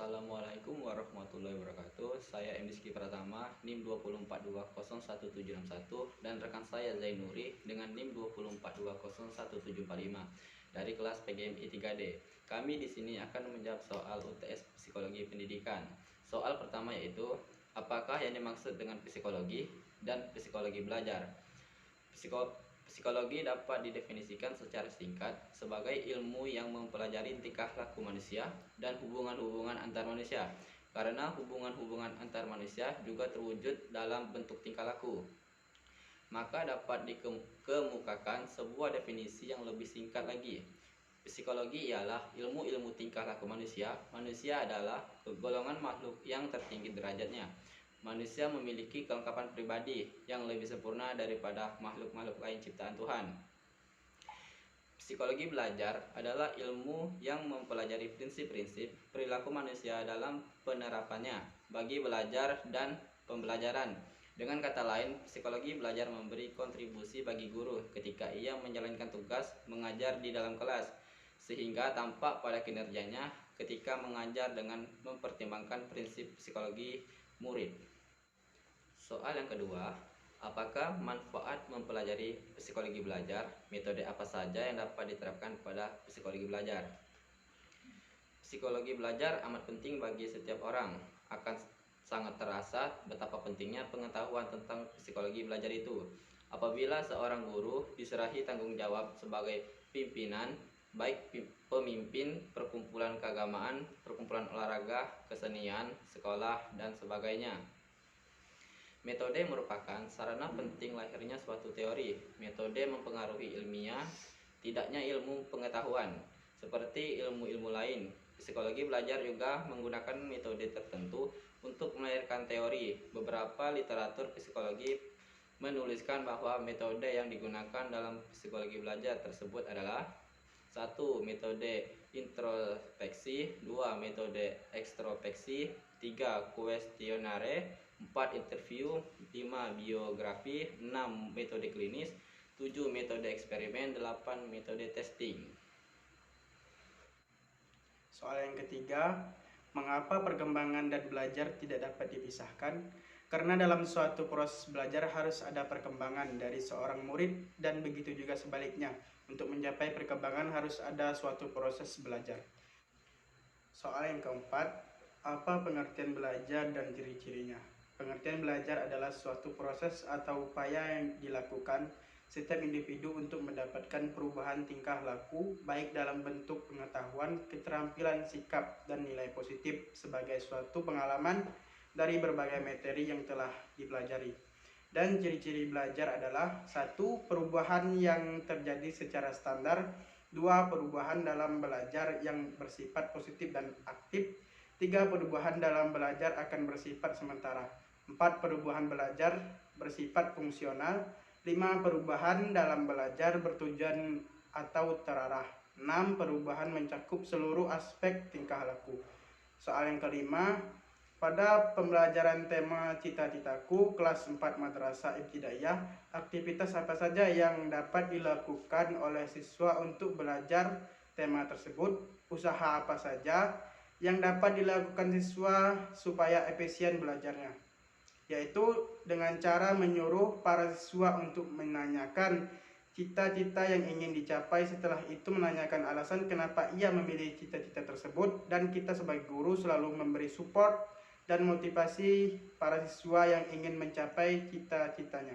Assalamualaikum warahmatullahi wabarakatuh. Saya Rizky Pratama, NIM 242011761 dan rekan saya Zainuri dengan NIM 242011745 dari kelas PGMI 3D. Kami di sini akan menjawab soal UTS Psikologi Pendidikan. Soal pertama yaitu, apakah yang dimaksud dengan psikologi dan psikologi belajar? Psikologi dapat didefinisikan secara singkat sebagai ilmu yang mempelajari tingkah laku manusia dan hubungan-hubungan antar manusia, karena hubungan-hubungan antar manusia juga terwujud dalam bentuk tingkah laku. Maka dapat dikemukakan sebuah definisi yang lebih singkat lagi. Psikologi ialah ilmu-ilmu tingkah laku manusia. Manusia adalah golongan makhluk yang tertinggi derajatnya. Manusia memiliki kelengkapan pribadi yang lebih sempurna daripada makhluk-makhluk lain ciptaan Tuhan. Psikologi belajar adalah ilmu yang mempelajari prinsip-prinsip perilaku manusia dalam penerapannya bagi belajar dan pembelajaran. Dengan kata lain, psikologi belajar memberi kontribusi bagi guru ketika ia menjalankan tugas mengajar di dalam kelas, sehingga tampak pada kinerjanya ketika mengajar dengan mempertimbangkan prinsip psikologi murid. Soal yang kedua, apakah manfaat mempelajari psikologi belajar? Metode apa saja yang dapat diterapkan pada psikologi belajar? Psikologi belajar amat penting bagi setiap orang. Akan sangat terasa betapa pentingnya pengetahuan tentang psikologi belajar itu apabila seorang guru diserahi tanggung jawab sebagai pimpinan, baik pemimpin perkumpulan keagamaan, perkumpulan olahraga, kesenian, sekolah, dan sebagainya. Metode merupakan sarana penting lahirnya suatu teori. Metode mempengaruhi ilmiah, tidaknya ilmu pengetahuan. Seperti ilmu-ilmu lain, psikologi belajar juga menggunakan metode tertentu untuk melahirkan teori. Beberapa literatur psikologi menuliskan bahwa metode yang digunakan dalam psikologi belajar tersebut adalah: 1. Metode introspeksi, 2. Metode ekstrospeksi, 3. Kuestionare, 4. Interview, 5. Biografi, 6. Metode klinis, 7. Metode eksperimen, 8. Metode testing. Soal yang ketiga, mengapa perkembangan dan belajar tidak dapat dipisahkan? Karena dalam suatu proses belajar harus ada perkembangan dari seorang murid dan begitu juga sebaliknya. Untuk mencapai perkembangan harus ada suatu proses belajar. Soal yang keempat, apa pengertian belajar dan ciri-cirinya? Pengertian belajar adalah suatu proses atau upaya yang dilakukan setiap individu untuk mendapatkan perubahan tingkah laku, baik dalam bentuk pengetahuan, keterampilan, sikap, dan nilai positif sebagai suatu pengalaman dari berbagai materi yang telah dipelajari. Dan ciri-ciri belajar adalah: 1. Perubahan yang terjadi secara standar, 2. Perubahan dalam belajar yang bersifat positif dan aktif, 3. Perubahan dalam belajar akan bersifat sementara, 4. Perubahan belajar bersifat fungsional, 5. Perubahan dalam belajar bertujuan atau terarah, 6. Perubahan mencakup seluruh aspek tingkah laku. Soal yang kelima, pada pembelajaran tema cita-citaku kelas 4 Madrasah Ibtidaiyah, aktivitas apa saja yang dapat dilakukan oleh siswa untuk belajar tema tersebut? Usaha apa saja yang dapat dilakukan siswa supaya efisien belajarnya? Yaitu dengan cara menyuruh para siswa untuk menanyakan cita-cita yang ingin dicapai, setelah itu menanyakan alasan kenapa ia memilih cita-cita tersebut, dan kita sebagai guru selalu memberi support dan motivasi para siswa yang ingin mencapai cita-citanya.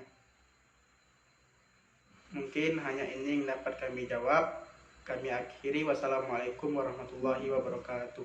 Mungkin hanya ini yang dapat kami jawab. Kami akhiri. Wassalamualaikum warahmatullahi wabarakatuh.